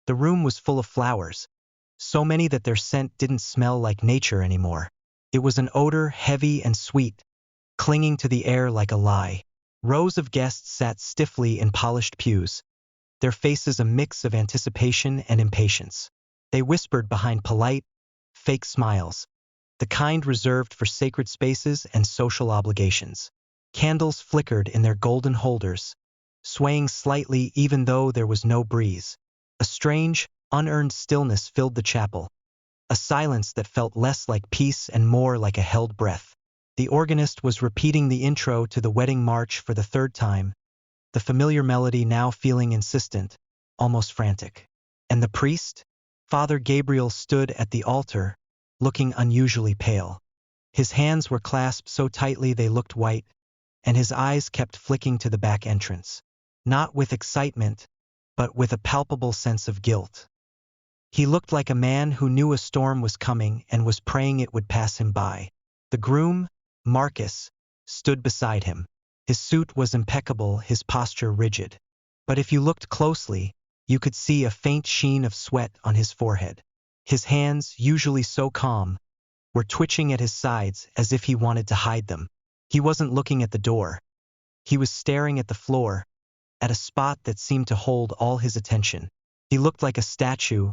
The room was full of flowers, so many that their scent didn't smell like nature anymore. It was an odor heavy and sweet, clinging to the air like a lie. Rows of guests sat stiffly in polished pews, their faces a mix of anticipation and impatience. They whispered behind polite, fake smiles, the kind reserved for sacred spaces and social obligations. Candles flickered in their golden holders, swaying slightly even though there was no breeze. A strange, unearned stillness filled the chapel, a silence that felt less like peace and more like a held breath. The organist was repeating the intro to the wedding march for the third time, the familiar melody now feeling insistent, almost frantic. And the priest? Father Gabriel stood at the altar, looking unusually pale. His hands were clasped so tightly they looked white, and his eyes kept flicking to the back entrance. Not with excitement, but with a palpable sense of guilt. He looked like a man who knew a storm was coming and was praying it would pass him by. The groom, Marcus, stood beside him. His suit was impeccable, his posture rigid. But if you looked closely, you could see a faint sheen of sweat on his forehead. His hands, usually so calm, were twitching at his sides as if he wanted to hide them. He wasn't looking at the door. He was staring at the floor, at a spot that seemed to hold all his attention. He looked like a statue,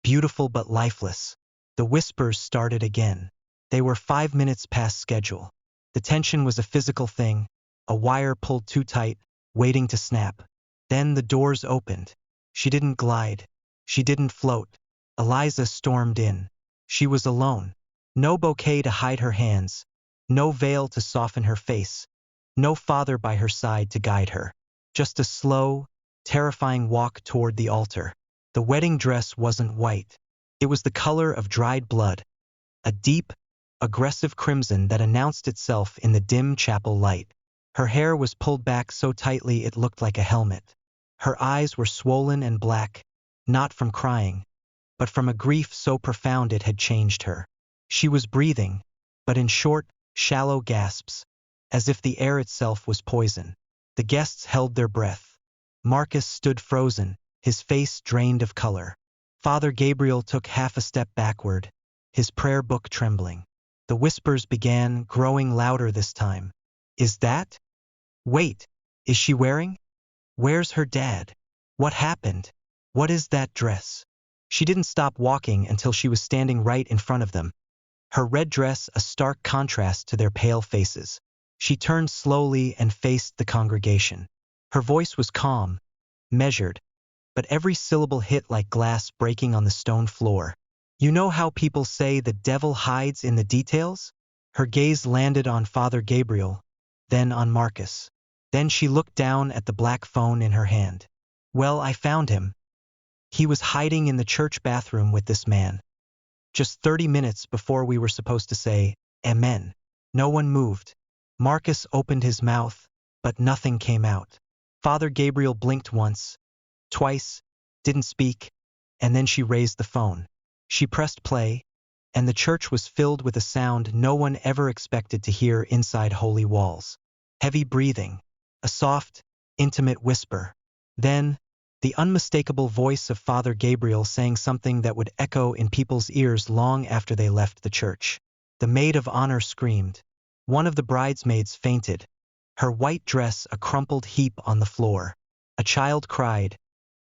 beautiful but lifeless. The whispers started again. They were 5 minutes past schedule. The tension was a physical thing, a wire pulled too tight, waiting to snap. Then the doors opened. She didn't glide. She didn't float. Eliza stormed in. She was alone. No bouquet to hide her hands, no veil to soften her face, no father by her side to guide her. Just a slow, terrifying walk toward the altar. The wedding dress wasn't white. It was the color of dried blood, a deep, aggressive crimson that announced itself in the dim chapel light. Her hair was pulled back so tightly it looked like a helmet. Her eyes were swollen and black, not from crying, but from a grief so profound it had changed her. She was breathing, but in short, shallow gasps, as if the air itself was poison. The guests held their breath. Marcus stood frozen, his face drained of color. Father Gabriel took half a step backward, his prayer book trembling. The whispers began, growing louder this time. Is that? Wait, is she wearing? Where's her dad? What happened? What is that dress? She didn't stop walking until she was standing right in front of them, her red dress a stark contrast to their pale faces. She turned slowly and faced the congregation. Her voice was calm, measured, but every syllable hit like glass breaking on the stone floor. You know how people say the devil hides in the details? Her gaze landed on Father Gabriel, then on Marcus. Then she looked down at the black phone in her hand. Well, I found him. He was hiding in the church bathroom with this man. Just 30 minutes before we were supposed to say, Amen. No one moved. Marcus opened his mouth, but nothing came out. Father Gabriel blinked once, twice, didn't speak, and then she raised the phone. She pressed play, and the church was filled with a sound no one ever expected to hear inside holy walls. Heavy breathing, a soft, intimate whisper. Then, the unmistakable voice of Father Gabriel saying something that would echo in people's ears long after they left the church. The maid of honor screamed. One of the bridesmaids fainted, her white dress a crumpled heap on the floor. A child cried,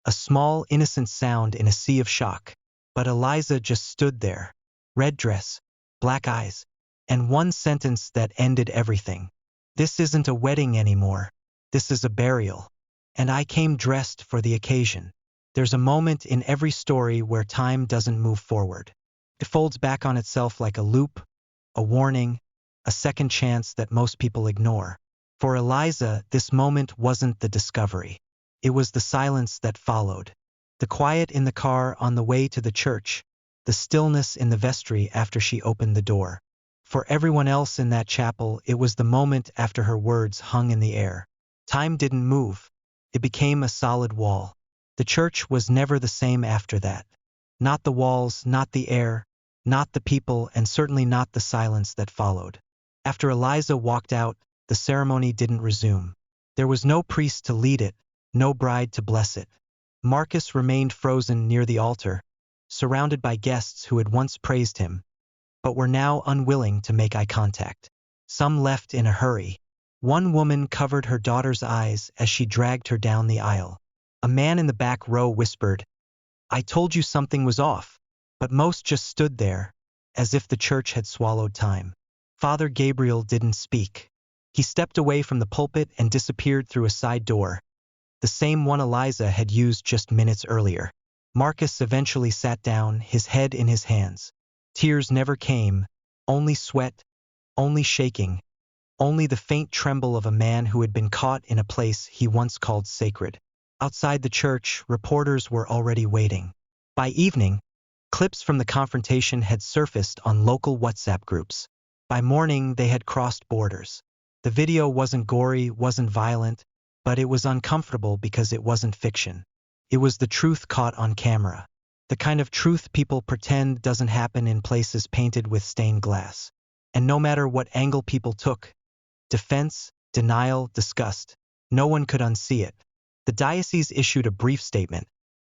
a small, innocent sound in a sea of shock. But Eliza just stood there, red dress, black eyes, and one sentence that ended everything. This isn't a wedding anymore. This is a burial. And I came dressed for the occasion. There's a moment in every story where time doesn't move forward. It folds back on itself like a loop, a warning, a second chance that most people ignore. For Eliza, this moment wasn't the discovery. It was the silence that followed. The quiet in the car on the way to the church, the stillness in the vestry after she opened the door. For everyone else in that chapel, it was the moment after her words hung in the air. Time didn't move. It became a solid wall. The church was never the same after that. Not the walls, not the air, not the people, and certainly not the silence that followed. After Eliza walked out, the ceremony didn't resume. There was no priest to lead it, no bride to bless it. Marcus remained frozen near the altar, surrounded by guests who had once praised him, but were now unwilling to make eye contact. Some left in a hurry. One woman covered her daughter's eyes as she dragged her down the aisle. A man in the back row whispered, "I told you something was off," but most just stood there, as if the church had swallowed time. Father Gabriel didn't speak. He stepped away from the pulpit and disappeared through a side door, the same one Eliza had used just minutes earlier. Marcus eventually sat down, his head in his hands. Tears never came, only sweat, only shaking, only the faint tremble of a man who had been caught in a place he once called sacred. Outside the church, reporters were already waiting. By evening, clips from the confrontation had surfaced on local WhatsApp groups. By morning, they had crossed borders. The video wasn't gory, wasn't violent, but it was uncomfortable because it wasn't fiction. It was the truth caught on camera. The kind of truth people pretend doesn't happen in places painted with stained glass. And no matter what angle people took, defense, denial, disgust, no one could unsee it. The diocese issued a brief statement.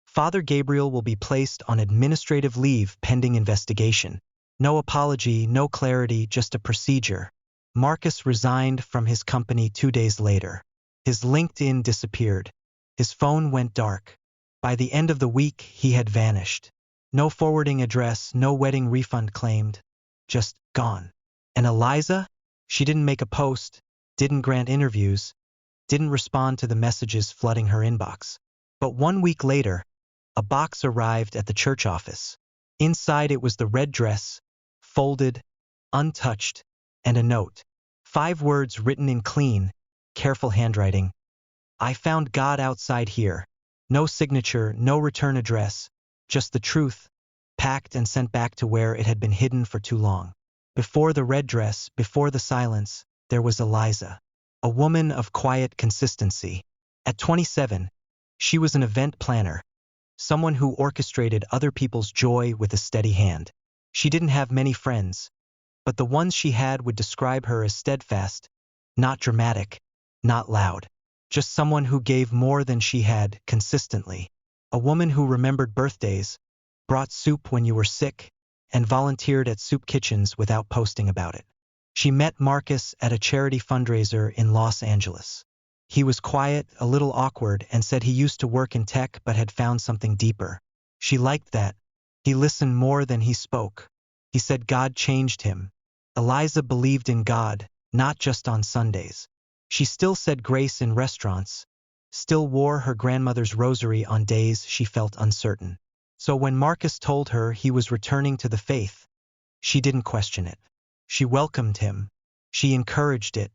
Father Gabriel will be placed on administrative leave pending investigation. No apology, no clarity, just a procedure. Marcus resigned from his company 2 days later. His LinkedIn disappeared. His phone went dark. By the end of the week, he had vanished. No forwarding address, no wedding refund claimed. Just gone. And Eliza? She didn't make a post, didn't grant interviews, didn't respond to the messages flooding her inbox. But 1 week later, a box arrived at the church office. Inside it was the red dress, folded, untouched, and a note. 5 words written in clean, careful handwriting. "I found God outside here." No signature, no return address, just the truth, packed and sent back to where it had been hidden for too long. Before the red dress, before the silence, there was Eliza, a woman of quiet consistency. At 27, she was an event planner, someone who orchestrated other people's joy with a steady hand. She didn't have many friends, but the ones she had would describe her as steadfast, not dramatic, not loud. Just someone who gave more than she had, consistently. A woman who remembered birthdays, brought soup when you were sick, and volunteered at soup kitchens without posting about it. She met Marcus at a charity fundraiser in Los Angeles. He was quiet, a little awkward, and said he used to work in tech but had found something deeper. She liked that. He listened more than he spoke. He said God changed him. Eliza believed in God, not just on Sundays. She still said grace in restaurants, still wore her grandmother's rosary on days she felt uncertain. So when Marcus told her he was returning to the faith, she didn't question it. She welcomed him. She encouraged it.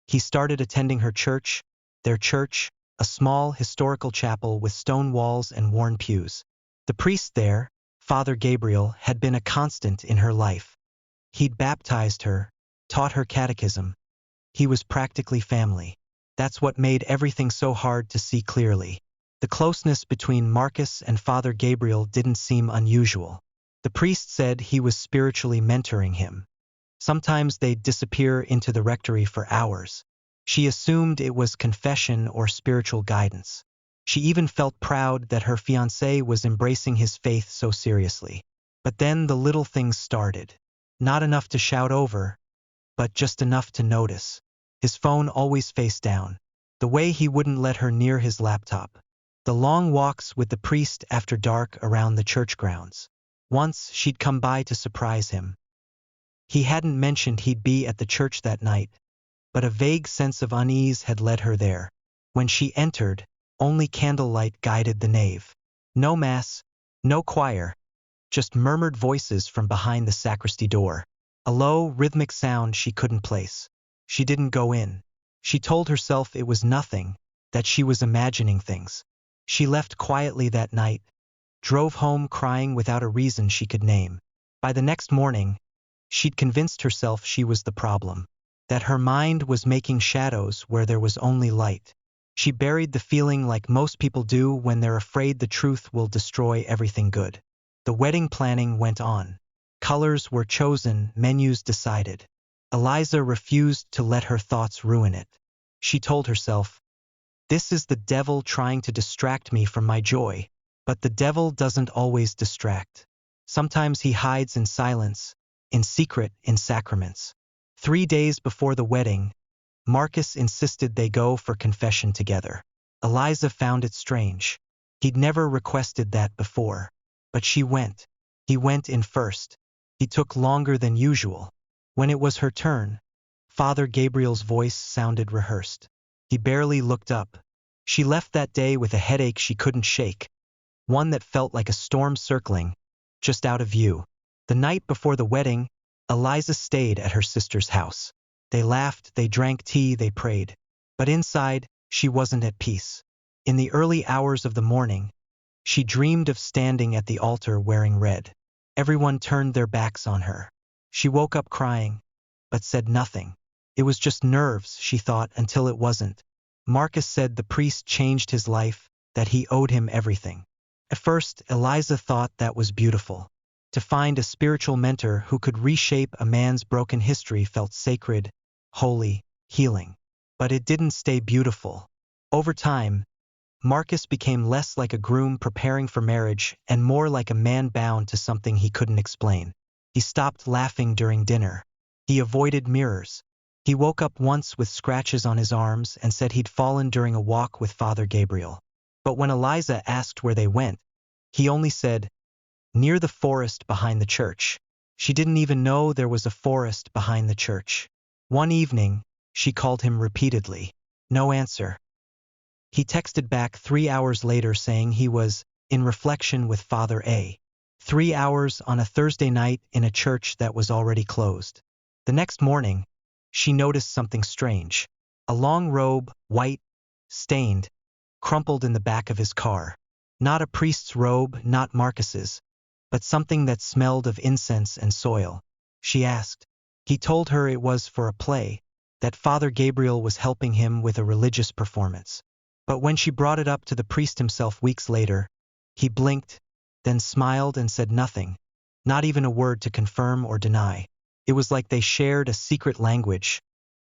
He started attending her church, their church, a small historical chapel with stone walls and worn pews. The priest there, Father Gabriel, had been a constant in her life. He'd baptized her, taught her catechism. He was practically family. That's what made everything so hard to see clearly. The closeness between Marcus and Father Gabriel didn't seem unusual. The priest said he was spiritually mentoring him. Sometimes they'd disappear into the rectory for hours. She assumed it was confession or spiritual guidance. She even felt proud that her fiancé was embracing his faith so seriously. But then the little things started. Not enough to shout over, but just enough to notice. His phone always face down. The way he wouldn't let her near his laptop. The long walks with the priest after dark around the church grounds. Once she'd come by to surprise him. He hadn't mentioned he'd be at the church that night, but a vague sense of unease had led her there. When she entered, only candlelight guided the nave. No mass, no choir, just murmured voices from behind the sacristy door. A low, rhythmic sound she couldn't place. She didn't go in. She told herself it was nothing, that she was imagining things. She left quietly that night, drove home crying without a reason she could name. By the next morning, she'd convinced herself she was the problem, that her mind was making shadows where there was only light. She buried the feeling like most people do when they're afraid the truth will destroy everything good. The wedding planning went on. Colors were chosen, menus decided. Eliza refused to let her thoughts ruin it. She told herself, This is the devil trying to distract me from my joy. But the devil doesn't always distract. Sometimes he hides in silence, in secret, in sacraments. 3 days before the wedding, Marcus insisted they go for confession together. Eliza found it strange. He'd never requested that before. But she went. He went in first. He took longer than usual. When it was her turn, Father Gabriel's voice sounded rehearsed. He barely looked up. She left that day with a headache she couldn't shake, one that felt like a storm circling, just out of view. The night before the wedding, Eliza stayed at her sister's house. They laughed, they drank tea, they prayed. But inside, she wasn't at peace. In the early hours of the morning, she dreamed of standing at the altar wearing red. Everyone turned their backs on her. She woke up crying, but said nothing. It was just nerves, she thought, until it wasn't. Marcus said the priest changed his life, that he owed him everything. At first, Eliza thought that was beautiful. To find a spiritual mentor who could reshape a man's broken history felt sacred, holy, healing. But it didn't stay beautiful. Over time, Marcus became less like a groom preparing for marriage and more like a man bound to something he couldn't explain. He stopped laughing during dinner. He avoided mirrors. He woke up once with scratches on his arms and said he'd fallen during a walk with Father Gabriel. But when Eliza asked where they went, he only said, "Near the forest behind the church." She didn't even know there was a forest behind the church. One evening, she called him repeatedly. No answer. He texted back 3 hours later saying he was in reflection with Father A. 3 hours on a Thursday night in a church that was already closed. The next morning, she noticed something strange. A long robe, white, stained, crumpled in the back of his car. Not a priest's robe, not Marcus's, but something that smelled of incense and soil. She asked. He told her it was for a play, that Father Gabriel was helping him with a religious performance. But when she brought it up to the priest himself weeks later, he blinked, then smiled and said nothing, not even a word to confirm or deny. It was like they shared a secret language,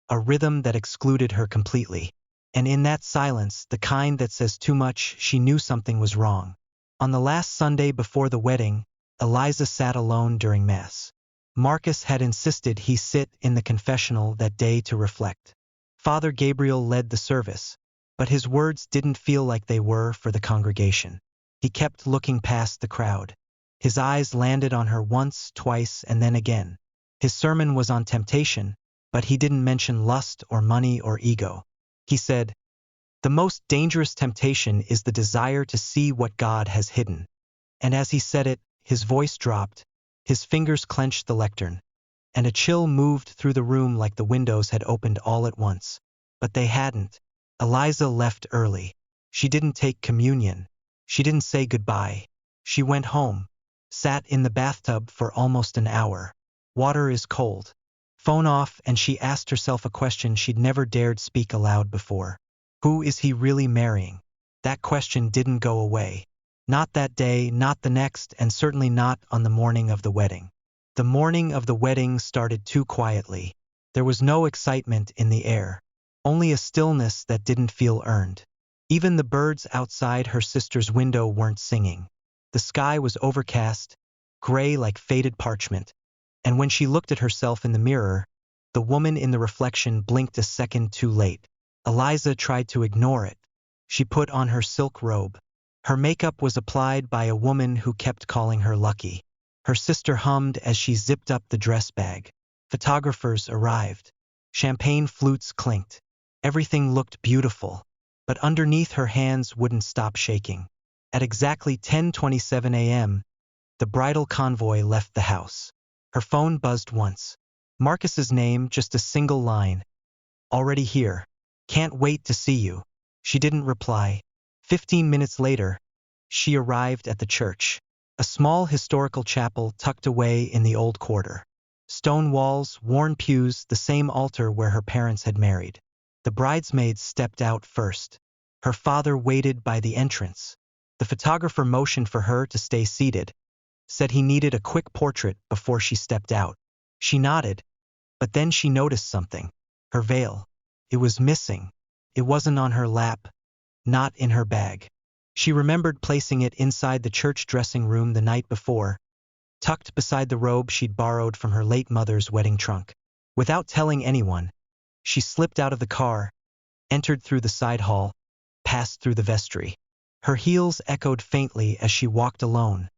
a rhythm that excluded her completely. And in that silence, the kind that says too much, she knew something was wrong. On the last Sunday before the wedding, Eliza sat alone during Mass. Marcus had insisted he sit in the confessional that day to reflect. Father Gabriel led the service, but his words didn't feel like they were for the congregation. He kept looking past the crowd. His eyes landed on her once, twice, and then again. His sermon was on temptation, but he didn't mention lust or money or ego. He said, "The most dangerous temptation is the desire to see what God has hidden." And as he said it, his voice dropped, his fingers clenched the lectern, and a chill moved through the room like the windows had opened all at once. But they hadn't. Eliza left early. She didn't take communion. She didn't say goodbye. She went home, sat in the bathtub for almost an hour. Water is cold. Phone off, and she asked herself a question she'd never dared speak aloud before. Who is he really marrying? That question didn't go away. Not that day, not the next, and certainly not on the morning of the wedding. The morning of the wedding started too quietly. There was no excitement in the air, only a stillness that didn't feel earned. Even the birds outside her sister's window weren't singing. The sky was overcast, gray like faded parchment. And when she looked at herself in the mirror, the woman in the reflection blinked a second too late. Eliza tried to ignore it. She put on her silk robe. Her makeup was applied by a woman who kept calling her lucky. Her sister hummed as she zipped up the dress bag. Photographers arrived. Champagne flutes clinked. Everything looked beautiful, but underneath her hands wouldn't stop shaking. At exactly 10:27 a.m., the bridal convoy left the house. Her phone buzzed once. Marcus's name, just a single line. "Already here. Can't wait to see you." She didn't reply. 15 minutes later, she arrived at the church. A small historical chapel tucked away in the old quarter. Stone walls, worn pews, the same altar where her parents had married. The bridesmaids stepped out first. Her father waited by the entrance. The photographer motioned for her to stay seated, said he needed a quick portrait before she stepped out. She nodded, but then she noticed something. Her veil. It was missing. It wasn't on her lap, not in her bag. She remembered placing it inside the church dressing room the night before, tucked beside the robe she'd borrowed from her late mother's wedding trunk. Without telling anyone, she slipped out of the car, entered through the side hall, passed through the vestry. Her heels echoed faintly as she walked alone,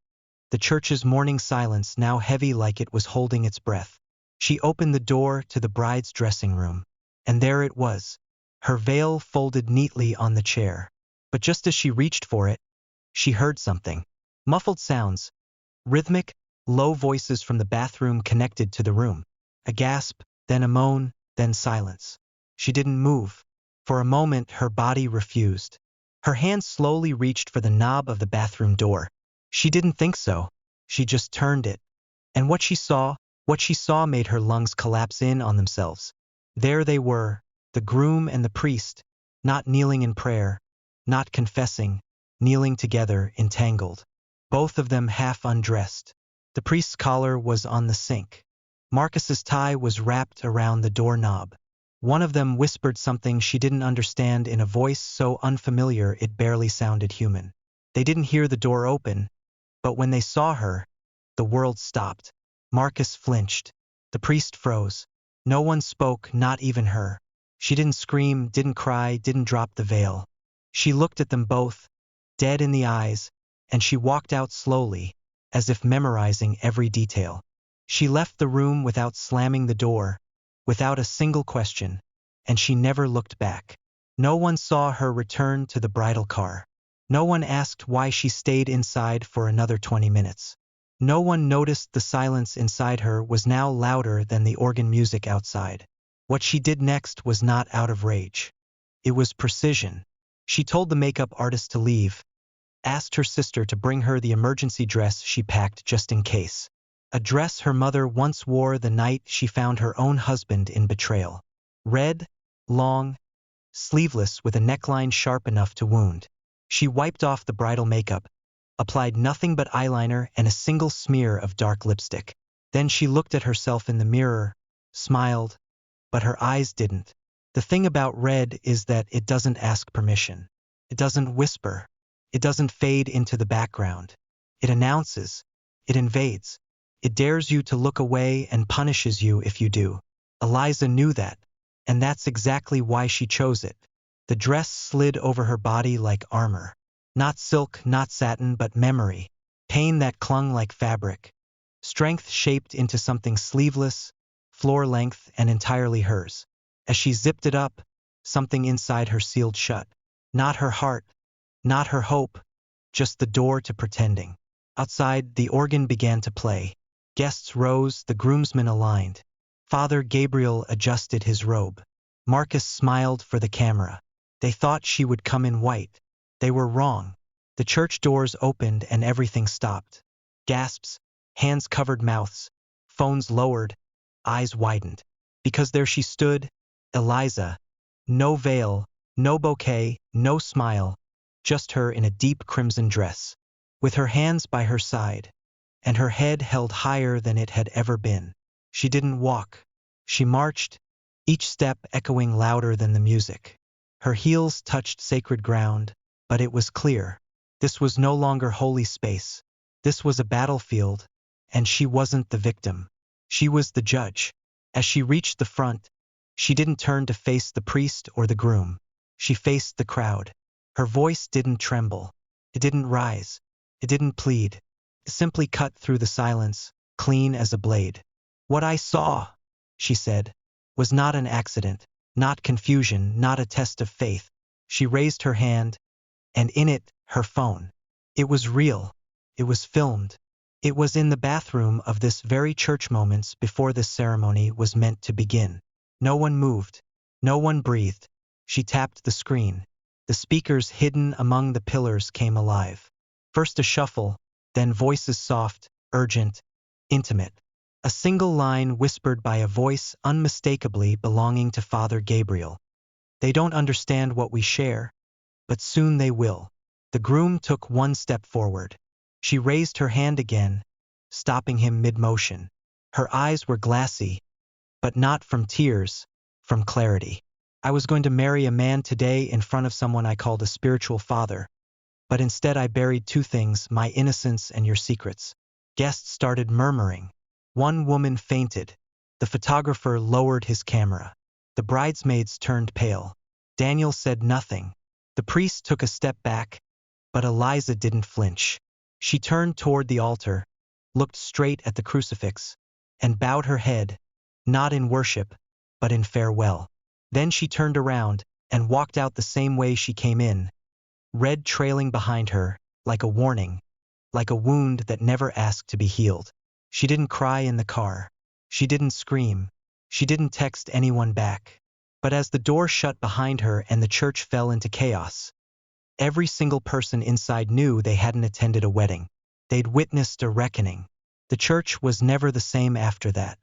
the church's morning silence now heavy like it was holding its breath. She opened the door to the bride's dressing room, and there it was, her veil folded neatly on the chair. But just as she reached for it, she heard something. Muffled sounds, rhythmic, low voices from the bathroom connected to the room. A gasp, then a moan, then silence. She didn't move. For a moment, her body refused. Her hand slowly reached for the knob of the bathroom door. She didn't think so. She just turned it. And what she saw made her lungs collapse in on themselves. There they were, the groom and the priest, not kneeling in prayer, not confessing, kneeling together, entangled. Both of them half undressed. The priest's collar was on the sink. Marcus's tie was wrapped around the doorknob. One of them whispered something she didn't understand in a voice so unfamiliar it barely sounded human. They didn't hear the door open, but when they saw her, the world stopped. Marcus flinched. The priest froze. No one spoke, not even her. She didn't scream, didn't cry, didn't drop the veil. She looked at them both, dead in the eyes, and she walked out slowly, as if memorizing every detail. She left the room without slamming the door, without a single question, and she never looked back. No one saw her return to the bridal car. No one asked why she stayed inside for another 20 minutes. No one noticed the silence inside her was now louder than the organ music outside. What she did next was not out of rage. It was precision. She told the makeup artist to leave, asked her sister to bring her the emergency dress she packed just in case. A dress her mother once wore the night she found her own husband in betrayal. Red, long, sleeveless with a neckline sharp enough to wound. She wiped off the bridal makeup, applied nothing but eyeliner and a single smear of dark lipstick. Then she looked at herself in the mirror, smiled, but her eyes didn't. The thing about red is that it doesn't ask permission. It doesn't whisper. It doesn't fade into the background. It announces. It invades. It dares you to look away and punishes you if you do. Eliza knew that, and that's exactly why she chose it. The dress slid over her body like armor. Not silk, not satin, but memory. Pain that clung like fabric. Strength shaped into something sleeveless, floor length, and entirely hers. As she zipped it up, something inside her sealed shut. Not her heart, not her hope, just the door to pretending. Outside, the organ began to play. Guests rose, the groomsmen aligned. Father Gabriel adjusted his robe. Marcus smiled for the camera. They thought she would come in white. They were wrong. The church doors opened and everything stopped. Gasps, hands covered mouths, phones lowered, eyes widened. Because there she stood, Eliza. No veil, no bouquet, no smile, just her in a deep crimson dress, with her hands by her side, and her head held higher than it had ever been. She didn't walk. She marched, each step echoing louder than the music. Her heels touched sacred ground, but it was clear. This was no longer holy space. This was a battlefield, and she wasn't the victim. She was the judge. As she reached the front, she didn't turn to face the priest or the groom. She faced the crowd. Her voice didn't tremble. It didn't rise. It didn't plead. It simply cut through the silence, clean as a blade. What I saw, she said, was not an accident, not confusion, not a test of faith. She raised her hand, and in it, her phone. It was real. It was filmed. It was in the bathroom of this very church moments before this ceremony was meant to begin. No one moved. No one breathed. She tapped the screen. The speakers hidden among the pillars came alive. First a shuffle, then voices soft, urgent, intimate. A single line whispered by a voice unmistakably belonging to Father Gabriel. They don't understand what we share, but soon they will. The groom took one step forward. She raised her hand again, stopping him mid-motion. Her eyes were glassy, but not from tears, from clarity. I was going to marry a man today in front of someone I called a spiritual father, but instead I buried two things, my innocence and your secrets. Guests started murmuring. One woman fainted. The photographer lowered his camera. The bridesmaids turned pale. Daniel said nothing. The priest took a step back, but Eliza didn't flinch. She turned toward the altar, looked straight at the crucifix, and bowed her head, not in worship, but in farewell. Then she turned around and walked out the same way she came in, red trailing behind her, like a warning, like a wound that never asked to be healed. She didn't cry in the car. She didn't scream. She didn't text anyone back. But as the door shut behind her and the church fell into chaos, every single person inside knew they hadn't attended a wedding. They'd witnessed a reckoning. The church was never the same after that.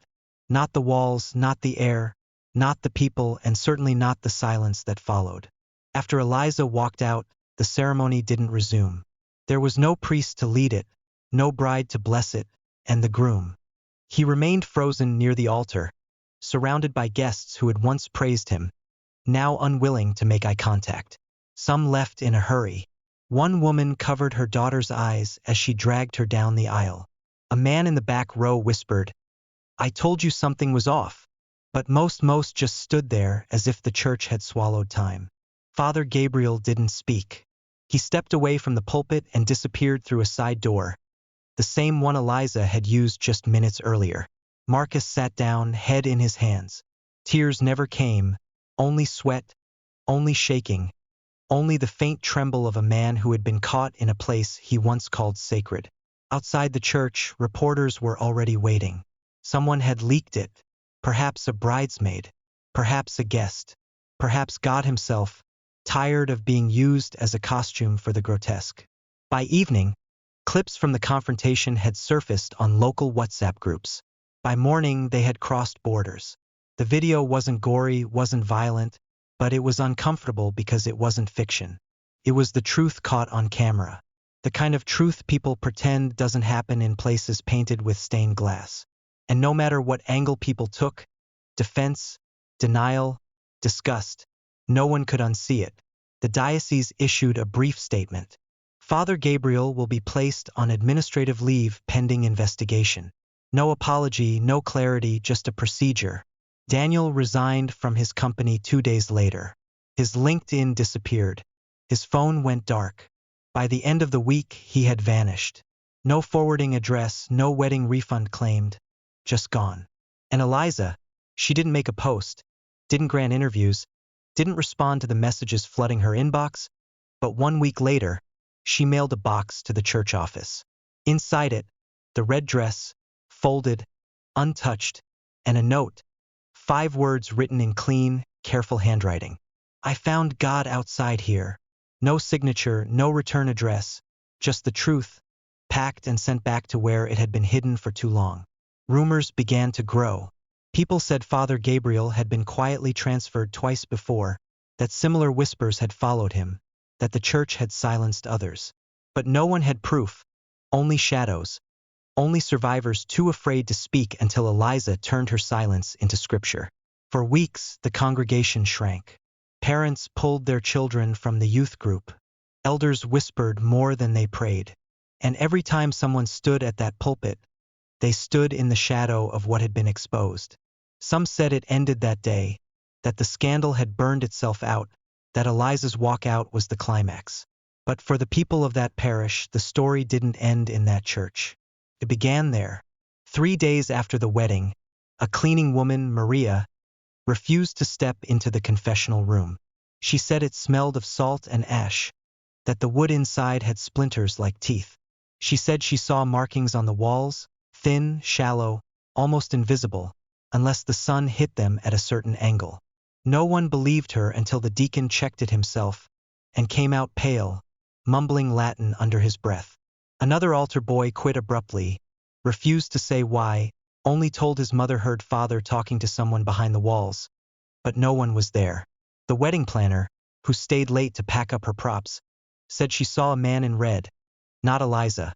Not the walls, not the air, not the people, and certainly not the silence that followed. After Eliza walked out, the ceremony didn't resume. There was no priest to lead it, no bride to bless it, and the groom. He remained frozen near the altar, surrounded by guests who had once praised him, now unwilling to make eye contact. Some left in a hurry. One woman covered her daughter's eyes as she dragged her down the aisle. A man in the back row whispered, "I told you something was off." But most just stood there as if the church had swallowed time. Father Gabriel didn't speak. He stepped away from the pulpit and disappeared through a side door, the same one Eliza had used just minutes earlier. Marcus sat down, head in his hands. Tears never came, only sweat, only shaking, only the faint tremble of a man who had been caught in a place he once called sacred. Outside the church, reporters were already waiting. Someone had leaked it, perhaps a bridesmaid, perhaps a guest, perhaps God himself, tired of being used as a costume for the grotesque. By evening, clips from the confrontation had surfaced on local WhatsApp groups. By morning, they had crossed borders. The video wasn't gory, wasn't violent, but it was uncomfortable because it wasn't fiction. It was the truth caught on camera. The kind of truth people pretend doesn't happen in places painted with stained glass. And no matter what angle people took, defense, denial, disgust, no one could unsee it. The diocese issued a brief statement. Father Gabriel will be placed on administrative leave pending investigation. No apology, no clarity, just a procedure. Daniel resigned from his company 2 days later. His LinkedIn disappeared. His phone went dark. By the end of the week, he had vanished. No forwarding address, no wedding refund claimed. Just gone. And Eliza, she didn't make a post, didn't grant interviews, didn't respond to the messages flooding her inbox, but 1 week later, she mailed a box to the church office. Inside it, the red dress, folded, untouched, and a note, 5 words written in clean, careful handwriting. "I found God outside here." No signature, no return address, just the truth, packed and sent back to where it had been hidden for too long. Rumors began to grow. People said Father Gabriel had been quietly transferred twice before, that similar whispers had followed him, that the church had silenced others. But no one had proof, only shadows, only survivors too afraid to speak until Eliza turned her silence into scripture. For weeks, the congregation shrank. Parents pulled their children from the youth group. Elders whispered more than they prayed. And every time someone stood at that pulpit, they stood in the shadow of what had been exposed. Some said it ended that day, that the scandal had burned itself out, that Eliza's walkout was the climax. But for the people of that parish, the story didn't end in that church. It began there. 3 days after the wedding, a cleaning woman, Maria, refused to step into the confessional room. She said it smelled of salt and ash, that the wood inside had splinters like teeth. She said she saw markings on the walls, thin, shallow, almost invisible, unless the sun hit them at a certain angle. No one believed her until the deacon checked it himself and came out pale, mumbling Latin under his breath. Another altar boy quit abruptly, refused to say why, only told his mother heard father talking to someone behind the walls, but no one was there. The wedding planner, who stayed late to pack up her props, said she saw a man in red, not Eliza,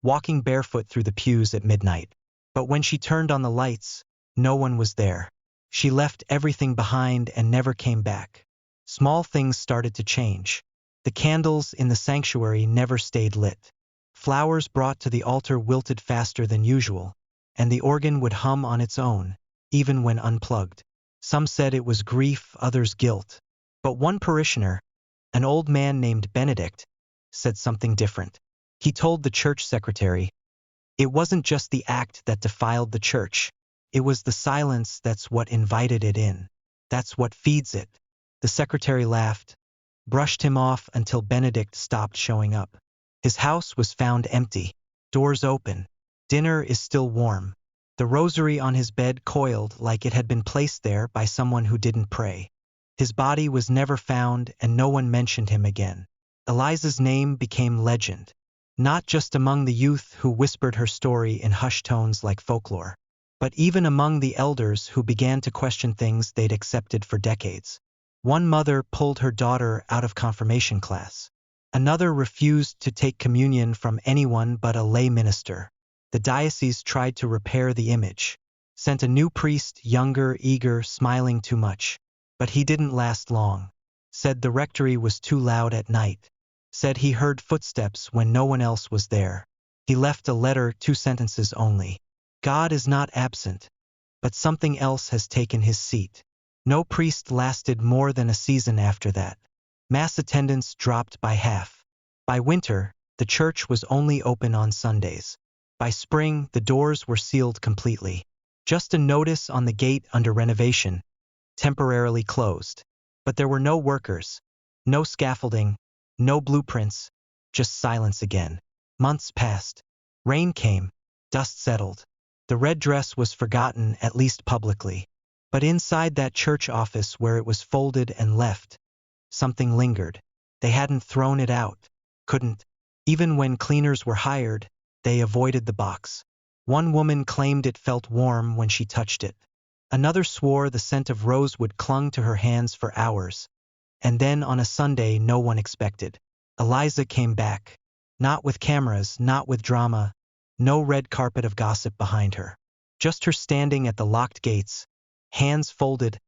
walking barefoot through the pews at midnight. But when she turned on the lights, no one was there. She left everything behind and never came back. Small things started to change. The candles in the sanctuary never stayed lit. Flowers brought to the altar wilted faster than usual, and the organ would hum on its own, even when unplugged. Some said it was grief, others guilt. But one parishioner, an old man named Benedict, said something different. He told the church secretary, it wasn't just the act that defiled the church. It was the silence that's what invited it in. That's what feeds it. The secretary laughed, brushed him off until Benedict stopped showing up. His house was found empty, doors open. Dinner is still warm. The rosary on his bed coiled like it had been placed there by someone who didn't pray. His body was never found and no one mentioned him again. Eliza's name became legend, not just among the youth who whispered her story in hushed tones like folklore, but even among the elders who began to question things they'd accepted for decades. One mother pulled her daughter out of confirmation class. Another refused to take communion from anyone but a lay minister. The diocese tried to repair the image, sent a new priest, younger, eager, smiling too much. But he didn't last long. Said the rectory was too loud at night. Said he heard footsteps when no one else was there. He left a letter, 2 sentences only. God is not absent, but something else has taken his seat. No priest lasted more than a season after that. Mass attendance dropped by half. By winter, the church was only open on Sundays. By spring, the doors were sealed completely. Just a notice on the gate under renovation, temporarily closed. But there were no workers, no scaffolding, no blueprints, just silence again. Months passed. Rain came. Dust settled. The red dress was forgotten, at least publicly. But inside that church office where it was folded and left, something lingered. They hadn't thrown it out. Couldn't. Even when cleaners were hired, they avoided the box. One woman claimed it felt warm when she touched it. Another swore the scent of rosewood clung to her hands for hours. And then on a Sunday no one expected, Eliza came back. Not with cameras, not with drama, no red carpet of gossip behind her. Just her standing at the locked gates, hands folded,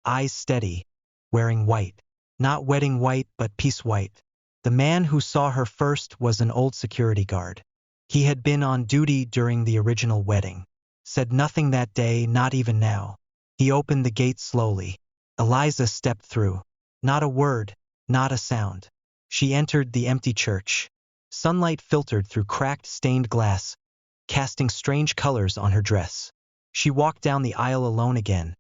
eyes steady, wearing white. Not wedding white, but peace white. The man who saw her first was an old security guard. He had been on duty during the original wedding. Said nothing that day, not even now. He opened the gate slowly. Eliza stepped through. Not a word, not a sound. She entered the empty church. Sunlight filtered through cracked, stained glass, casting strange colors on her dress. She walked down the aisle alone again.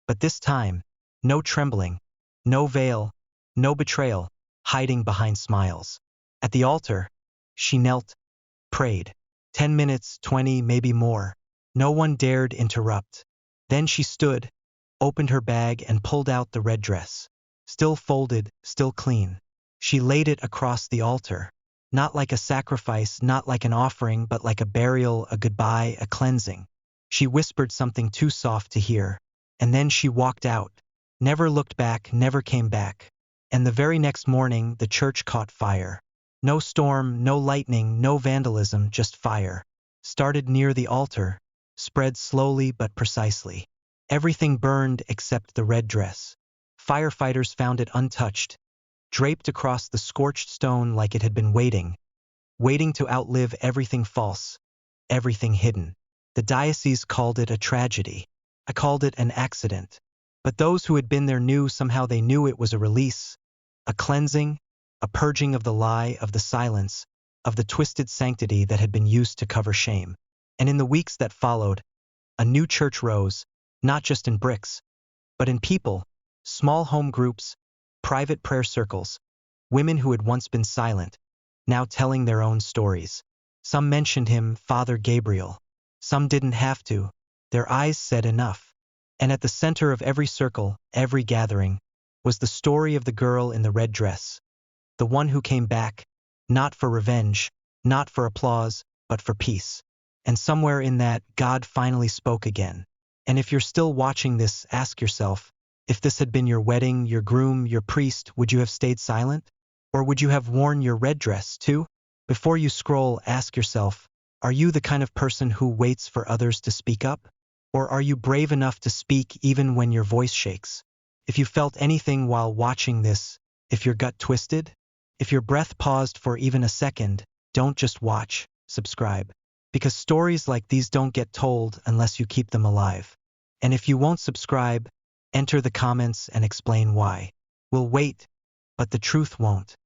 But this time, no trembling, no veil, no betrayal, hiding behind smiles. At the altar, she knelt, prayed. 10 minutes, 20, maybe more. No one dared interrupt. Then she stood, opened her bag and pulled out the red dress. Still folded, still clean. She laid it across the altar. Not like a sacrifice, not like an offering, but like a burial, a goodbye, a cleansing. She whispered something too soft to hear. And then she walked out. Never looked back, never came back. And the very next morning, the church caught fire. No storm, no lightning, no vandalism, just fire. Started near the altar, spread slowly but precisely. Everything burned except the red dress. Firefighters found it untouched, draped across the scorched stone like it had been waiting to outlive everything false, everything hidden. The diocese called it a tragedy. I called it an accident. But those who had been there knew somehow they knew it was a release, a cleansing, a purging of the lie, of the silence, of the twisted sanctity that had been used to cover shame. And in the weeks that followed, a new church rose, not just in bricks, but in people, small home groups, private prayer circles, women who had once been silent, now telling their own stories. Some mentioned him, Father Gabriel. Some didn't have to. Their eyes said enough. And at the center of every circle, every gathering, was the story of the girl in the red dress. The one who came back, not for revenge, not for applause, but for peace. And somewhere in that, God finally spoke again. And if you're still watching this, ask yourself, if this had been your wedding, your groom, your priest, would you have stayed silent? Or would you have worn your red dress too? Before you scroll, ask yourself, are you the kind of person who waits for others to speak up? Or are you brave enough to speak even when your voice shakes? If you felt anything while watching this, if your gut twisted, if your breath paused for even a second, don't just watch, subscribe. Because stories like these don't get told unless you keep them alive. And if you won't subscribe, enter the comments and explain why. We'll wait, but the truth won't.